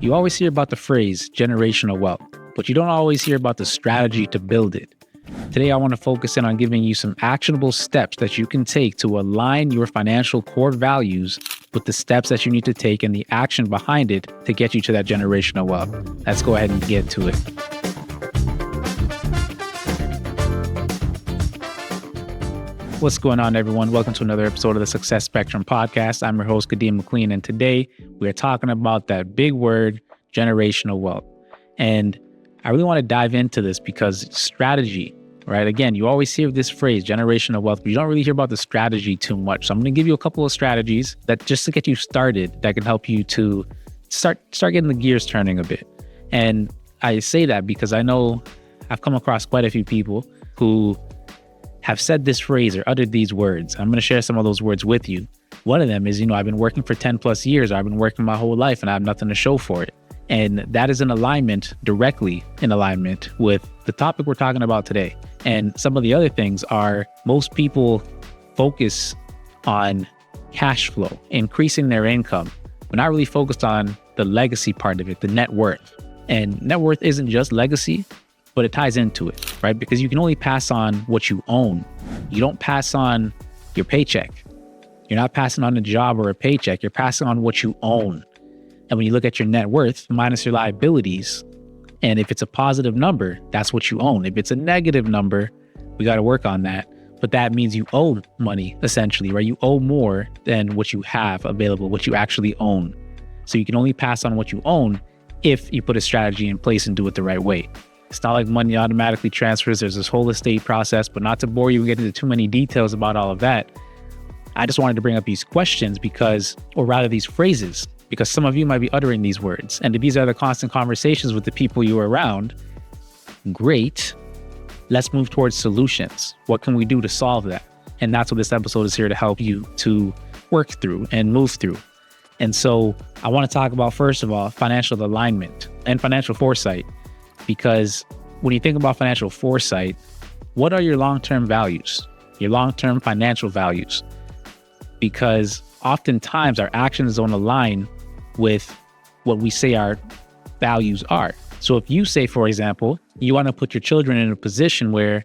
You always hear about the phrase generational wealth, but you don't always hear about the strategy to build it. Today, I want to focus in on giving you some actionable steps that you can take to align your financial core values with the steps that you need to take and the action behind it to get you to that generational wealth. Let's go ahead and get to it. What's going on, everyone? Welcome to another episode of the Success Spectrum podcast. I'm your host, Kadeem McLean, and today we're talking about that big word, generational wealth. And I really want to dive into this because strategy, right? Again, you always hear this phrase, generational wealth, but you don't really hear about the strategy too much. So I'm going to give you a couple of strategies that just to get you started that can help you to start getting the gears turning a bit. And I say that because I know I've come across quite a few people who have said this phrase or uttered these words. I'm going to share some of those words with you. One of them is, I've been working for 10 plus years. I've been working my whole life and I have nothing to show for it. And that is directly in alignment with the topic we're talking about today. And some of the other things are most people focus on cash flow, increasing their income, but not really focused on the legacy part of it, the net worth. And net worth isn't just legacy, but it ties into it, right? Because you can only pass on what you own. You don't pass on your paycheck. You're not passing on a job or a paycheck. You're passing on what you own. And when you look at your net worth minus your liabilities, and if it's a positive number, that's what you own. If it's a negative number, we got to work on that. But that means you owe money, essentially, right? You owe more than what you have available, what you actually own. So you can only pass on what you own if you put a strategy in place and do it the right way. It's not like money automatically transfers. There's this whole estate process, but not to bore you and get into too many details about all of that. I just wanted to bring up these questions these phrases, because some of you might be uttering these words. And if these are the constant conversations with the people you are around, great. Let's move towards solutions. What can we do to solve that? And that's what this episode is here to help you to work through and move through. And so I want to talk about, first of all, financial alignment and financial foresight. Because when you think about financial foresight, what are your long-term values, your long-term financial values? Because oftentimes our actions don't align with what we say our values are. So if you say, for example, you want to put your children in a position where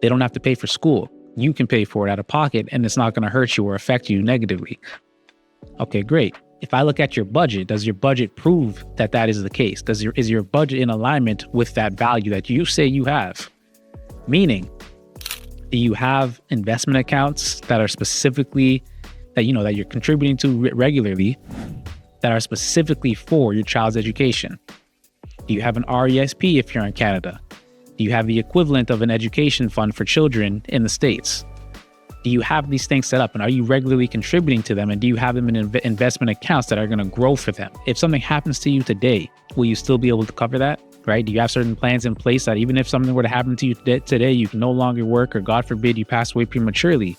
they don't have to pay for school, you can pay for it out of pocket and it's not going to hurt you or affect you negatively. Okay, great. If I look at your budget, does your budget prove that that is the case? Is your budget in alignment with that value that you say you have? Meaning, do you have investment accounts that are specifically, that you're contributing to regularly, that are specifically for your child's education? Do you have an RESP if you're in Canada? Do you have the equivalent of an education fund for children in the States? Do you have these things set up and are you regularly contributing to them? And do you have them in investment accounts that are going to grow for them? If something happens to you today, will you still be able to cover that, right? Do you have certain plans in place that even if something were to happen to you today, you can no longer work, or God forbid you pass away prematurely?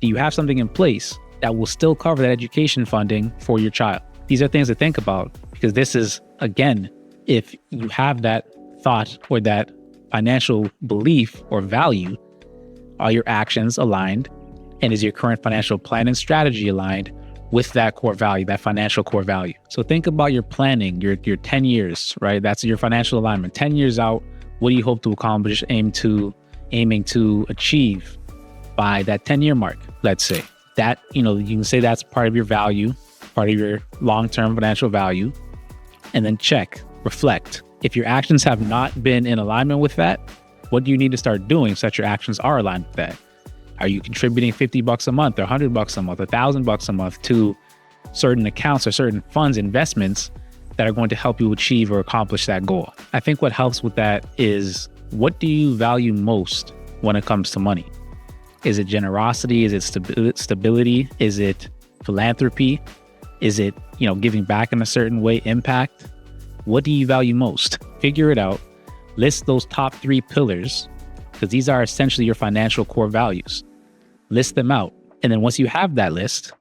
Do you have something in place that will still cover that education funding for your child? These are things to think about, because this is, again, if you have that thought or that financial belief or value, are your actions aligned? And is your current financial plan and strategy aligned with that core value, that financial core value? So think about your planning, your 10 years, right? That's your financial alignment. 10 years out, what do you hope to accomplish, aiming to achieve by that 10-year mark, let's say? That, you can say that's part of your value, part of your long-term financial value, and then check, reflect. If your actions have not been in alignment with that, what do you need to start doing so that your actions are aligned with that? Are you contributing $50 a month or $100 a month, $1,000 a month to certain accounts or certain funds, investments that are going to help you achieve or accomplish that goal? I think what helps with that is, what do you value most when it comes to money? Is it generosity? Is it stability? Is it philanthropy? Is it, giving back in a certain way, impact? What do you value most? Figure it out. List those top 3 pillars, because these are essentially your financial core values. List them out. And then once you have that list,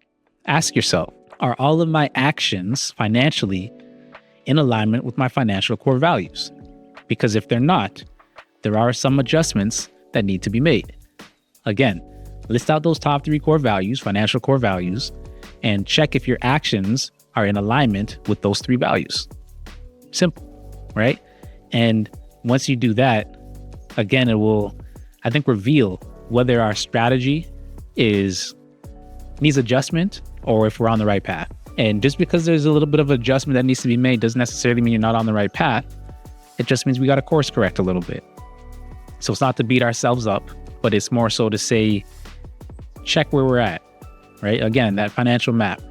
ask yourself, are all of my actions financially in alignment with my financial core values? Because if they're not, there are some adjustments that need to be made. Again, list out those top 3 core values, financial core values, and check if your actions are in alignment with those three values. Simple, right? And once you do that, again, it will, I think, reveal whether our strategy needs adjustment or if we're on the right path. And just because there's a little bit of adjustment that needs to be made doesn't necessarily mean you're not on the right path. It just means we got to course correct a little bit. So it's not to beat ourselves up, but it's more so to say, check where we're at, right? Again, that financial map.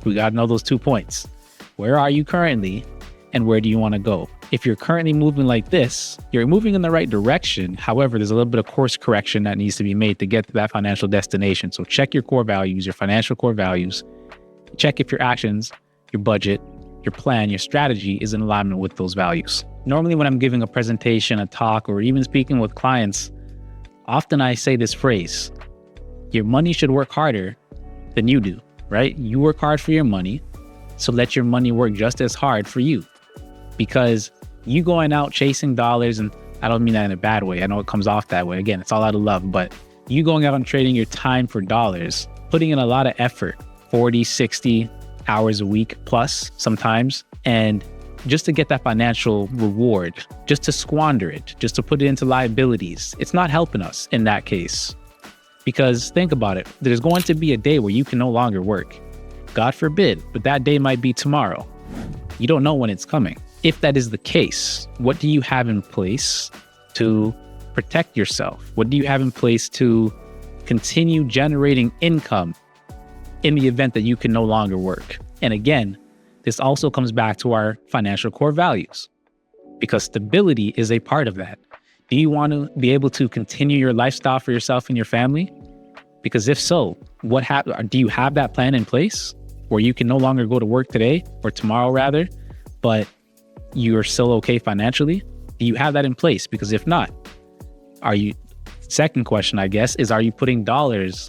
We got to know those 2 points. Where are you currently and where do you want to go? If you're currently moving like this, you're moving in the right direction. However, there's a little bit of course correction that needs to be made to get to that financial destination. So check your core values, your financial core values. Check if your actions, your budget, your plan, your strategy is in alignment with those values. Normally, when I'm giving a presentation, a talk, or even speaking with clients, often I say this phrase: your money should work harder than you do, right? You work hard for your money, so let your money work just as hard for you. Because you going out chasing dollars, and I don't mean that in a bad way. I know it comes off that way. Again, it's all out of love, but you going out and trading your time for dollars, putting in a lot of effort, 40, 60 hours a week plus sometimes, and just to get that financial reward, just to squander it, just to put it into liabilities, it's not helping us in that case. Because think about it, there's going to be a day where you can no longer work. God forbid, but that day might be tomorrow. You don't know when it's coming. If that is the case, what do you have in place to protect yourself? What do you have in place to continue generating income in the event that you can no longer work? And again, this also comes back to our financial core values, because stability is a part of that. Do you want to be able to continue your lifestyle for yourself and your family? Because if so, do you have that plan in place where you can no longer go to work today or tomorrow rather, but you are still okay financially? Do you have that in place? Because if not, second question, I guess, is, are you putting dollars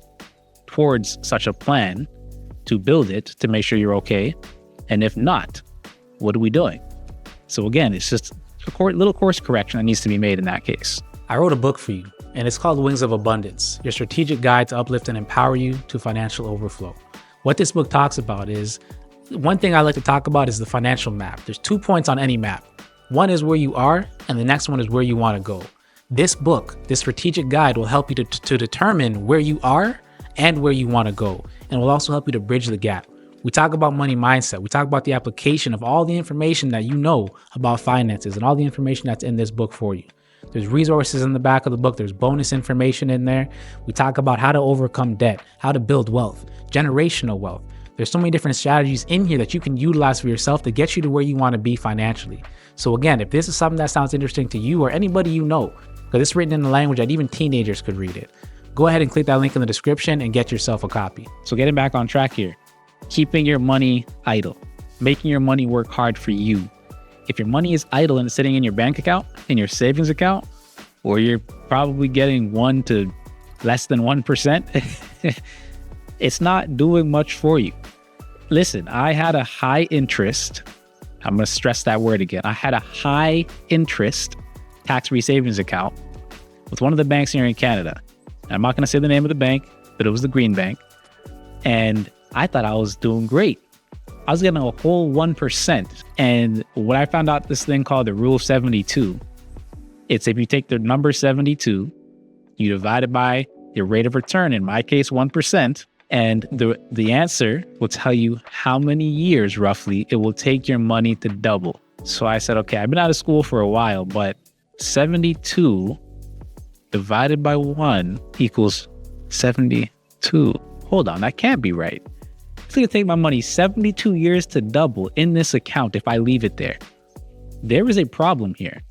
towards such a plan to build it to make sure you're okay? And if not, what are we doing? So again, it's just a little course correction that needs to be made in that case. I wrote a book for you, and it's called Wings of Abundance, your strategic guide to uplift and empower you to financial overflow. What this book talks about is, one thing I like to talk about is the financial map. There's 2 points on any map. One is where you are, and the next one is where you want to go. This book, this strategic guide, will help you to determine where you are and where you want to go, and will also help you to bridge the gap. We talk about money mindset. We talk about the application of all the information that you know about finances and all the information that's in this book for you. There's resources in the back of the book. There's bonus information in there. We talk about how to overcome debt, how to build wealth, generational wealth. There's so many different strategies in here that you can utilize for yourself to get you to where you want to be financially. So again, if this is something that sounds interesting to you or anybody you know, because it's written in a language that even teenagers could read it, go ahead and click that link in the description and get yourself a copy. So getting back on track here, keeping your money idle, making your money work hard for you. If your money is idle and it's sitting in your bank account, in your savings account, or you're probably getting 1 to less than 1%, it's not doing much for you. Listen, I had a high interest, I'm going to stress that word again. I had a high interest tax-free savings account with one of the banks here in Canada. I'm not going to say the name of the bank, but it was the Green Bank. And I thought I was doing great. I was getting a whole 1%. And when I found out this thing called the Rule of 72, it's if you take the number 72, you divide it by your rate of return, in my case, 1%, and the answer will tell you how many years roughly it will take your money to double. So I said, okay, I've been out of school for a while, but 72 divided by 1 equals 72. Hold on, that can't be right. It's going to take my money 72 years to double in this account if I leave it there. There is a problem here.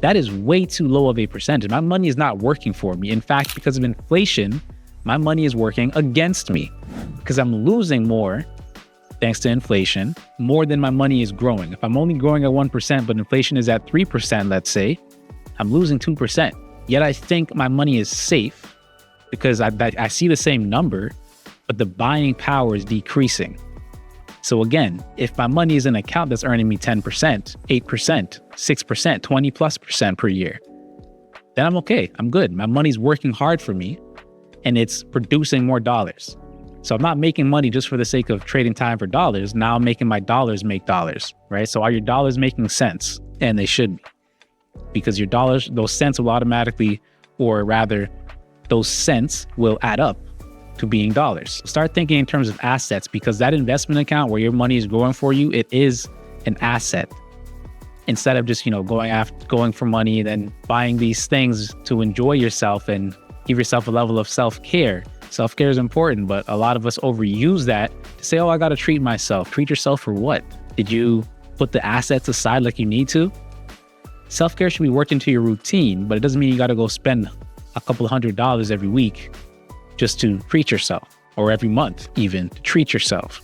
That is way too low of a percentage. My money is not working for me. In fact, because of inflation, my money is working against me because I'm losing more thanks to inflation, more than my money is growing. If I'm only growing at 1%, but inflation is at 3%, let's say, I'm losing 2%. Yet I think my money is safe because I see the same number, but the buying power is decreasing. So again, if my money is in an account that's earning me 10%, 8%, 6%, 20+% per year, then I'm okay. I'm good. My money's working hard for me and it's producing more dollars. So I'm not making money just for the sake of trading time for dollars. Now I'm making my dollars make dollars, right? So are your dollars making sense? And they should be, because your dollars, those cents will automatically, or rather, those cents will add up to being dollars. Start thinking in terms of assets, because that investment account where your money is growing for you, it is an asset. Instead of just, going for money and then buying these things to enjoy yourself and give yourself a level of self-care. Self-care is important, but a lot of us overuse that to say, oh, I got to treat myself. Treat yourself for what? Did you put the assets aside like you need to? Self-care should be worked into your routine, but it doesn't mean you got to go spend a couple $100 every week just to treat yourself, or every month even to treat yourself.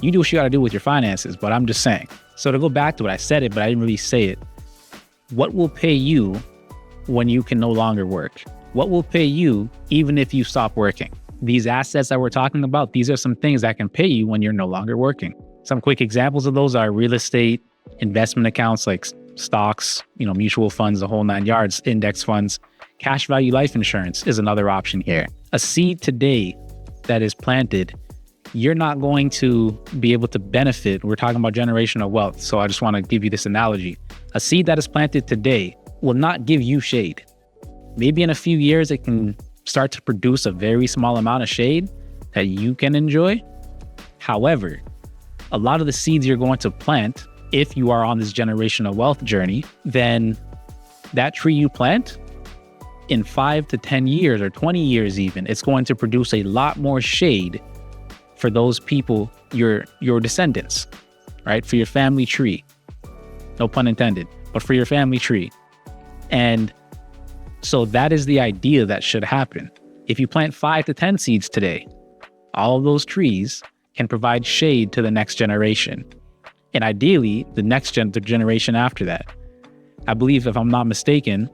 You do what you got to do with your finances, but I'm just saying. So to go back to what I said it, but I didn't really say it. What will pay you when you can no longer work? What will pay you even if you stop working? These assets that we're talking about, these are some things that can pay you when you're no longer working. Some quick examples of those are real estate, investment accounts like stocks, mutual funds, the whole 9 yards, index funds. Cash value life insurance is another option here. A seed today that is planted, you're not going to be able to benefit. We're talking about generational wealth. So I just want to give you this analogy. A seed that is planted today will not give you shade. Maybe in a few years, it can start to produce a very small amount of shade that you can enjoy. However, a lot of the seeds you're going to plant, if you are on this generational wealth journey, then that tree you plant in 5 to 10 years or 20 years even, it's going to produce a lot more shade for those people, your descendants, right? For your family tree. No pun intended, but for your family tree. And so that is the idea that should happen. If you plant 5 to 10 seeds today, all of those trees can provide shade to the next generation. And ideally, the generation after that. I believe, if I'm not mistaken,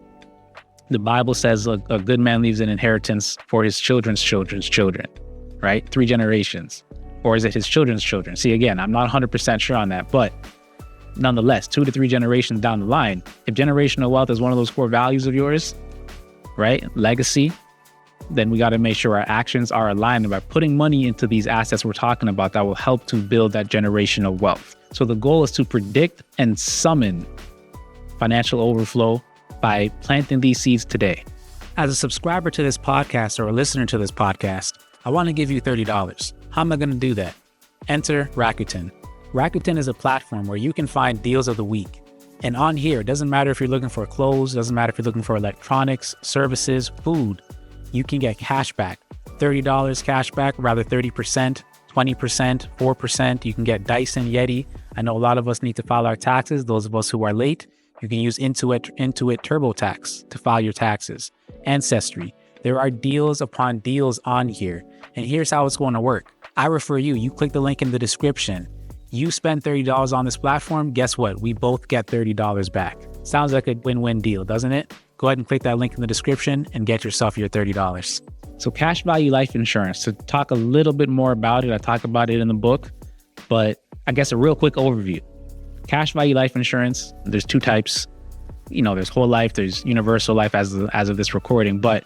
the Bible says a good man leaves an inheritance for his children's children's children, right? 3 generations. Or is it his children's children? See, again, I'm not 100% sure on that, but nonetheless, 2 to 3 generations down the line, if generational wealth is one of those core values of yours, right? Legacy, then we got to make sure our actions are aligned by putting money into these assets we're talking about that will help to build that generational wealth. So the goal is to predict and summon financial overflow by planting these seeds today. As a subscriber to this podcast or a listener to this podcast, I want to give you $30. How am I going to do that? Enter Rakuten. Rakuten is a platform where you can find deals of the week. And on here, it doesn't matter if you're looking for clothes, doesn't matter if you're looking for electronics, services, food, you can get cash back. $30 cash back, rather 30%, 20%, 4%. You can get Dyson Yeti. I know a lot of us need to file our taxes. Those of us who are late, you can use Intuit TurboTax to file your taxes. Ancestry. There are deals upon deals on here. And here's how it's going to work. I refer you. You click the link in the description. You spend $30 on this platform, guess what? We both get $30 back. Sounds like a win-win deal, doesn't it? Go ahead and click that link in the description and get yourself your $30. So cash value life insurance, to talk a little bit more about it, I talk about it in the book, but I guess a real quick overview. Cash value life insurance, there's 2 types. There's whole life, there's universal life as of this recording, but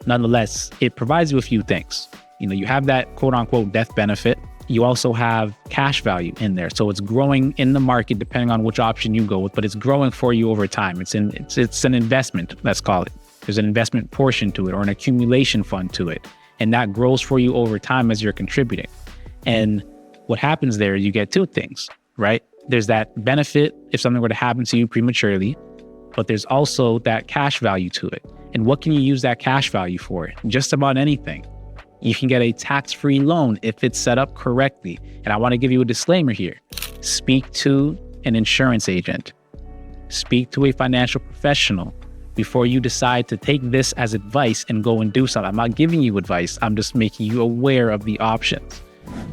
nonetheless, it provides you a few things. You have that quote unquote death benefit. You also have cash value in there. So it's growing in the market depending on which option you go with, but it's growing for you over time. It's an investment, let's call it. There's an investment portion to it or an accumulation fund to it. And that grows for you over time as you're contributing. And what happens there, you get 2 things, right? There's that benefit if something were to happen to you prematurely, but there's also that cash value to it. And what can you use that cash value for? Just about anything. You can get a tax-free loan if it's set up correctly. And I want to give you a disclaimer here. Speak to an insurance agent. Speak to a financial professional before you decide to take this as advice and go and do something. I'm not giving you advice. I'm just making you aware of the options.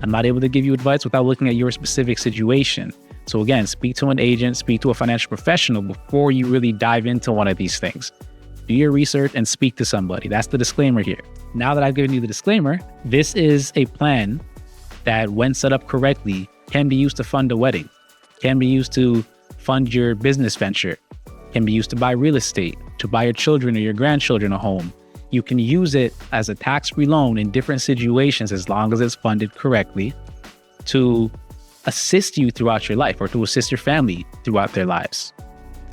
I'm not able to give you advice without looking at your specific situation. So again, speak to an agent, speak to a financial professional before you really dive into one of these things. Do your research and speak to somebody. That's the disclaimer here. Now that I've given you the disclaimer, this is a plan that, when set up correctly, can be used to fund a wedding, can be used to fund your business venture, can be used to buy real estate, to buy your children or your grandchildren a home. you can use it as a tax-free loan in different situations as long as it's funded correctly to assist you throughout your life or to assist your family throughout their lives.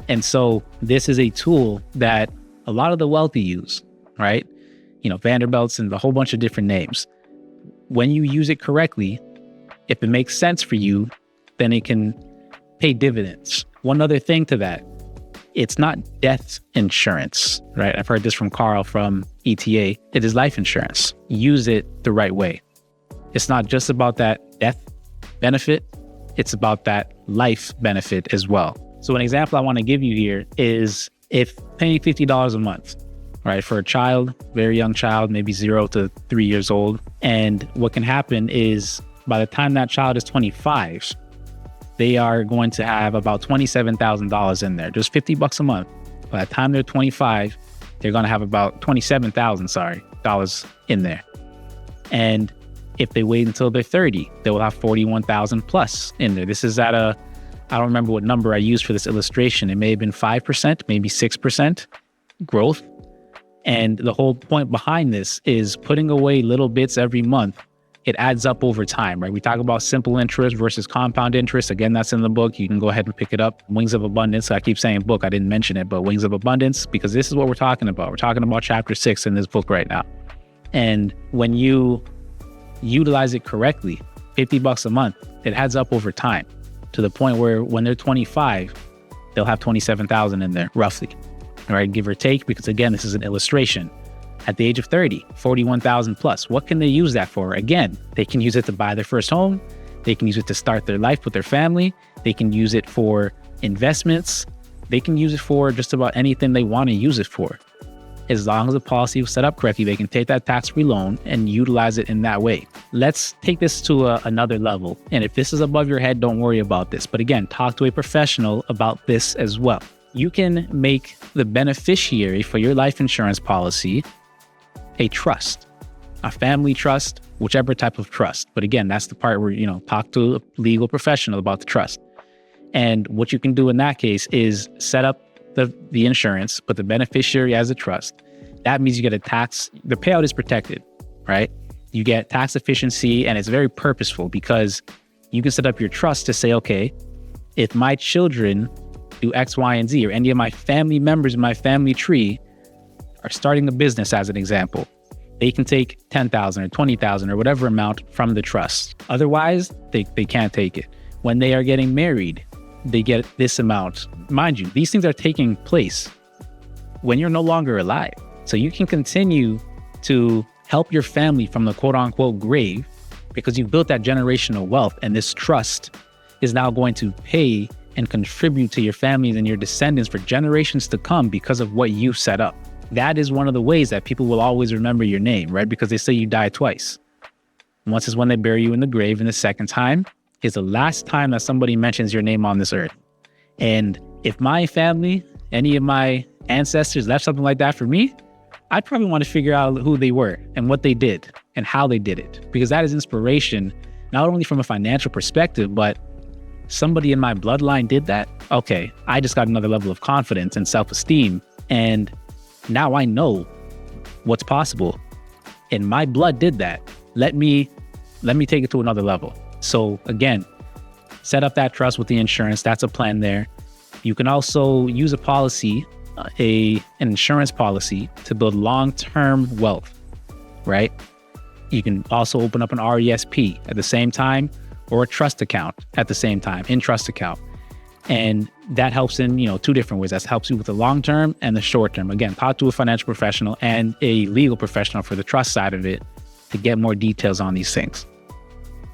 And so this is a tool that a lot of the wealthy use, right? Vanderbilts and a whole bunch of different names. When you use it correctly, if it makes sense for you, then it can pay dividends. One other thing to that, it's not death insurance, right? I've heard this from Carl from ETA. It is life insurance. Use it the right way. It's not just about that death benefit. It's about that life benefit as well. So an example I want to give you here is if paying $50 a month, right, for a child, very young child, maybe 0 to 3 years old. And what can happen is by the time that child is 25, they are going to have about $27,000 in there, just $50 a month. By the time they're 25, they're going to have about $27,000 in there. And if they wait until they're 30, they will have 41,000 plus in there. This is at I don't remember what number I used for this illustration. It may have been 5%, maybe 6% growth. And the whole point behind this is putting away little bits every month. It adds up over time, right? We talk about simple interest versus compound interest. Again, that's in the book. You can go ahead and pick it up. Wings of Abundance. I keep saying book. I didn't mention it, but Wings of Abundance, because this is what we're talking about. We're talking about chapter 6 in this book right now. And when you utilize it correctly, $50 a month, it adds up over time to the point where when they're 25, they'll have 27,000 in there, roughly. All right, give or take, because again, this is an illustration. At the age of 30, 41,000 plus. What can they use that for? Again, they can use it to buy their first home. They can use it to start their life with their family. They can use it for investments. They can use it for just about anything they want to use it for. As long as the policy was set up correctly, they can take that tax-free loan and utilize it in that way. Let's take this to another level. And if this is above your head, don't worry about this. But again, talk to a professional about this as well. You can make the beneficiary for your life insurance policy a trust, a family trust, whichever type of trust. But again, that's the part where, talk to a legal professional about the trust. And what you can do in that case is set up the insurance, but the beneficiary as a trust. That means you get the payout is protected, right? You get tax efficiency, and it's very purposeful because you can set up your trust to say, okay, if my children do X, Y, and Z, or any of my family members in my family tree are starting a business, as an example, they can take 10,000 or 20,000 or whatever amount from the trust. Otherwise, they can't take it. When they are getting married, they get this amount. Mind you, these things are taking place when you're no longer alive. So you can continue to help your family from the quote unquote grave because you've built that generational wealth, and this trust is now going to pay and contribute to your families and your descendants for generations to come because of what you set up. That is one of the ways that people will always remember your name, right? Because they say you die twice. Once is when they bury you in the grave, and the second time is the last time that somebody mentions your name on this earth. And if my family, any of my ancestors left something like that for me, I'd probably want to figure out who they were and what they did and how they did it, because that is inspiration, not only from a financial perspective, but somebody in my bloodline did that. Okay, I just got another level of confidence and self-esteem, and now I know what's possible. And my blood did that. Let me take it to another level. So again, set up that trust with the insurance. That's a plan there. You can also use a policy, an insurance policy, to build long-term wealth, right? You can also open up an RESP at the same time, or a trust account at the same time, in trust account. And that helps in, two different ways. That helps you with the long term and the short term. Again, talk to a financial professional and a legal professional for the trust side of it to get more details on these things.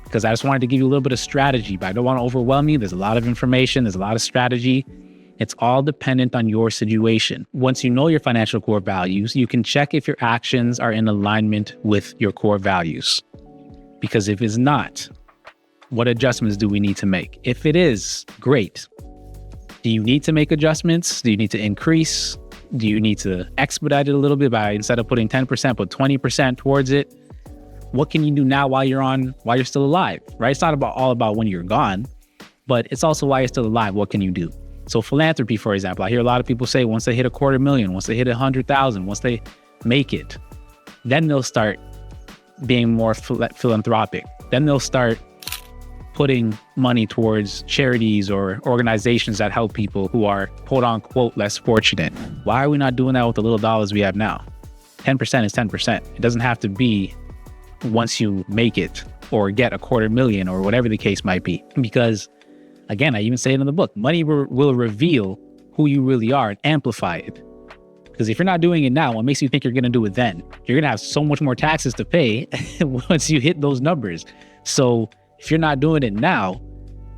Because I just wanted to give you a little bit of strategy, but I don't want to overwhelm you. There's a lot of information. There's a lot of strategy. It's all dependent on your situation. Once you know your financial core values, you can check if your actions are in alignment with your core values. Because if it's not, what adjustments do we need to make? If it is, great. Do you need to make adjustments? Do you need to increase? Do you need to expedite it a little bit by, instead of putting 10%, put 20% towards it? What can you do now while you're still alive, right? It's not all about when you're gone, but it's also while you're still alive. What can you do? So philanthropy, for example, I hear a lot of people say once they hit $250,000, once they hit 100,000, once they make it, then they'll start being more philanthropic. Then they'll start putting money towards charities or organizations that help people who are quote unquote less fortunate. Why are we not doing that with the little dollars we have now? 10% is 10%. It doesn't have to be once you make it or get $250,000 or whatever the case might be. Because again, I even say it in the book, money will reveal who you really are and amplify it. Because if you're not doing it now, what makes you think you're going to do it then? You're going to have so much more taxes to pay once you hit those numbers. So if you're not doing it now,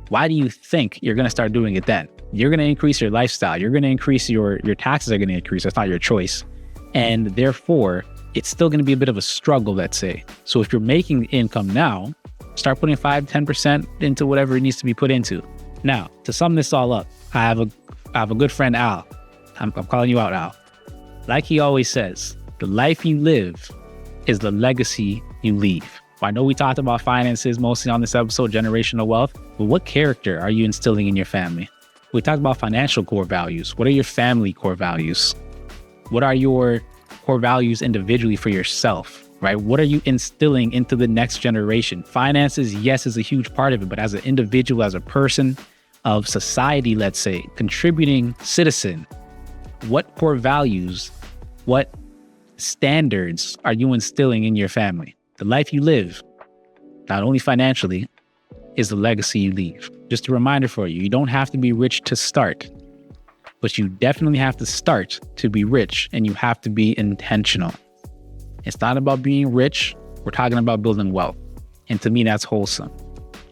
why do you think you're going to start doing it then? You're going to increase your lifestyle. You're going to increase your taxes are going to increase. That's not your choice. And therefore, it's still going to be a bit of a struggle, let's say. So if you're making income now, start putting 5-10% into whatever it needs to be put into. Now, to sum this all up, I have a good friend, Al. I'm calling you out, Al. Like he always says, the life you live is the legacy you leave. I know we talked about finances mostly on this episode, generational wealth, but what character are you instilling in your family? We talked about financial core values. What are your family core values? What are your core values individually for yourself, right? What are you instilling into the next generation? Finances, yes, is a huge part of it, but as an individual, as a person of society, let's say, contributing citizen, what core values, what standards are you instilling in your family? The life you live, not only financially, is the legacy you leave. Just a reminder for you, you don't have to be rich to start, but you definitely have to start to be rich, and you have to be intentional. It's not about being rich. We're talking about building wealth. And to me, that's wholesome.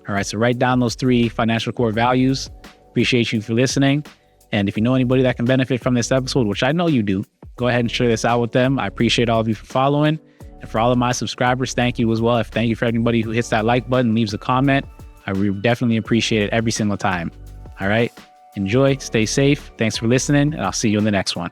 All right, so write down those 3 financial core values. Appreciate you for listening. And if you know anybody that can benefit from this episode, which I know you do, go ahead and share this out with them. I appreciate all of you for following. And for all of my subscribers, thank you as well. Thank you for everybody who hits that like button, leaves a comment. I definitely appreciate it every single time. All right. Enjoy, stay safe. Thanks for listening, and I'll see you in the next one.